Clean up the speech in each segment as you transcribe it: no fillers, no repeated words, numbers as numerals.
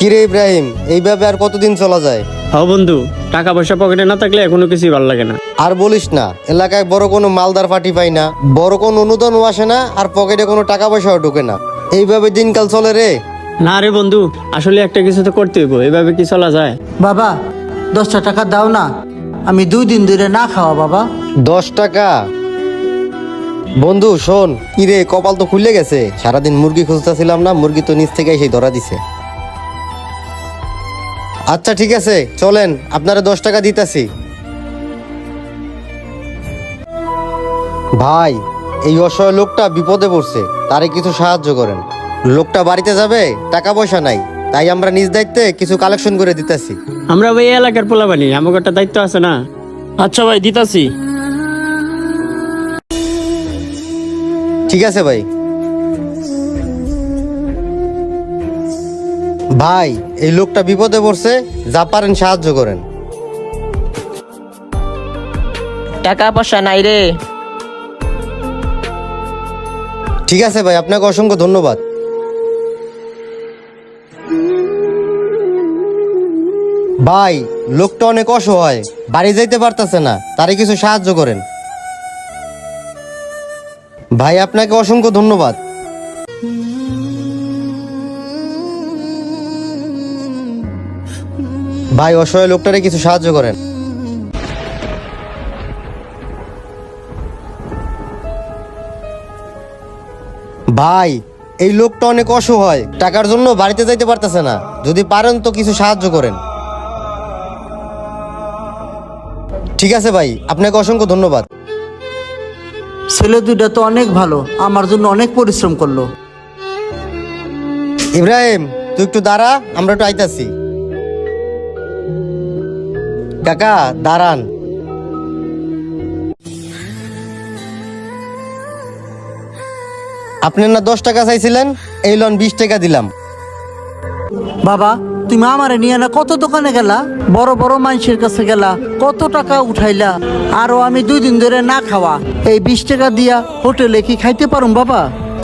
কিরে ইব্রাহিম, এইভাবে আর কতদিন চলা যায়? হ্যাঁ বন্ধু, টাকা পয়সা পকেটে না থাকলে কোনো কিছুই ভালো লাগে না। আর বলিস না, এলাকায় বড় কোনো মালদার পার্টি পাই না, বড় কোনো অনুদানও আসে না, আর পকেটে কোনো টাকা পয়সাও ঢোকে না। এইভাবে দিনকাল চলে রে। না রে বন্ধু, আসলে একটা কিছু তো করতে হইব, এভাবে কি চলা যায়? বাবা 10টা টাকা দাও না, আমি 2 দিন ধরে না খাওয়া বাবা। 10 টাকা? বন্ধু শোন, কিরে কপাল তো খুলে গেছে। সারাদিন মুরগি খুঁজতেছিলাম না, মুরগি তো নিচ থেকে এসে ধরা দিছে। আচ্ছা ঠিক আছে, চলেন, আপনারা 10 টাকা দিতেছি। ভাই, এই অসহায় লোকটা বিপদে পড়ছে, তারে কিছু সাহায্য করেন। লোকটা বাড়িতে যাবে, টাকা পয়সা নাই, তাই আমরা নিজ দায়িত্বে কিছু কালেকশন করে দিতেছি। আমরা ভাই এই এলাকার পোলাপানি, আমাকে একটা দায়িত্ব আছে না? আচ্ছা ভাই, দিতাছি। ঠিক আছে ভাই। ভাই, এই লোকটা বিপদে পড়ছে, যা পারেন সাহায্য করেন। টাকা পয়সা নাই রে। ঠিক আছে ভাই, আপনাকে অসংখ্য ধন্যবাদ। ভাই, লোকটা অনেক অসহায়, বাড়ি যাইতে পারতেছে না, তারে কিছু সাহায্য করেন। ভাই, আপনাকে অসংখ্য ধন্যবাদ। ভাই, অসহায় লোকটারে কিছু সাহায্য করেন। ভাই, এই লোকটা অনেক অসহায়, টাকার জন্য বাড়িতে যাইতে পারতেছে না, যদি পারেন তো কিছু সাহায্য করেন। ঠিক আছে ভাই, আপনাকে অসংখ্য ধন্যবাদ। ছেলে দুইটা তো অনেক ভালো, আমার জন্য অনেক পরিশ্রম করলো। ইব্রাহিম, তুই একটু দাঁড়া, আমরা একটু আইতাছি। কাকা দাঁড়ান। আপনার না 10 টাকা চাইছিলেন, এই লোন 20 টাকা দিলাম। বাবা তুমি আমারে নিয়ে না কত দোকানে গেলা, বড় বড় মানুষের কাছে গেলা, কত টাকা উঠাইলা, আরো আমি 2 দিন ধরে না খাওয়া, এই 20 টাকা দিয়া হোটেলে কি খাইতে পারুম বাবা?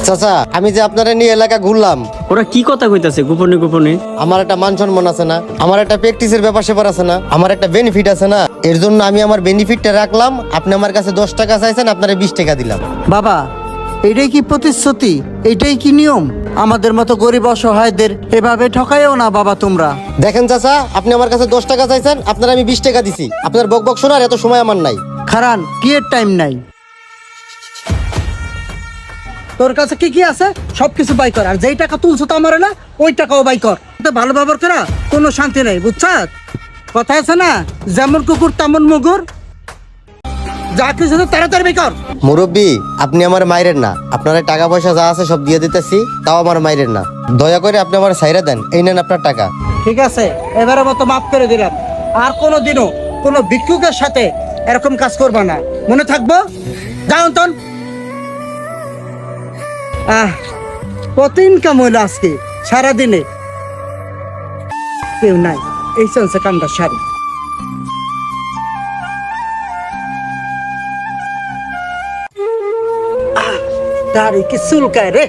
চাচা, আমি যে আপনারা নিয়ে এলাকা ঘুরলাম, ওরা কি কথা কইতাছে গোপনে গোপনে? আমার একটা মান সম্মান আছে না, আমার একটা প্র্যাকটিসের ব্যাপার স্যাপার আছে না, আমার একটা বেনিফিট আছে না, এর জন্য আমি আমার বেনিফিটটা রাখলাম। আপনি আমার কাছে 10 টাকা চাইছেন, আপনারা 20 টাকা দিলাম। বাবা এটাই কি প্রতিশ্রুতি? এটাই কি নিয়ম? আমাদের মতো গরিব অসহায়দের এভাবে ঠকাইও না বাবা তোমরা। দেখেন চাচা, আপনি আমার কাছে 10 টাকা চাইছেন, আপনার আমি 20 টাকা দিছি। আপনার বক বক শোনার এত সময় আমার নাই। খারান বিয়ের টাইম নাই। তোর কাছে কি কি আছে সবকিছু বাই কর, আর যেই টাকা তুলছো তো আমার না, ওই টাকাও বাই কর। তো ভালো ব্যবহার করা কোনো শান্তি নেই, বুঝছ? কথা আছে না, যেমন কুকুর তেমন মুগুর, যা কিছু তো তাড়াতাড়ি বাই কর। মুরব্বী, আপনি আমার মাইরের না, আপনার টাকা পয়সা যা আছে সব দিয়ে দিতেছি, তাও আমার মাইরের না। দয়া করে আপনি আমার সাইরা দেন, এই নেন আপনার টাকা। ঠিক আছে, এবারে মতো মাফ করে দিলাম। আর কোনোদিনও কোনো ভিক্ষুকের সাথে এরকম কাজ করবা না, মনে থাকবো? যাও অন্তন। কত ইনকাম হইলো আজকে সারাদিনে? কেউ নাই, এই চলছে কামটা সারি। দাঁড়ি কি চুলকায় রে।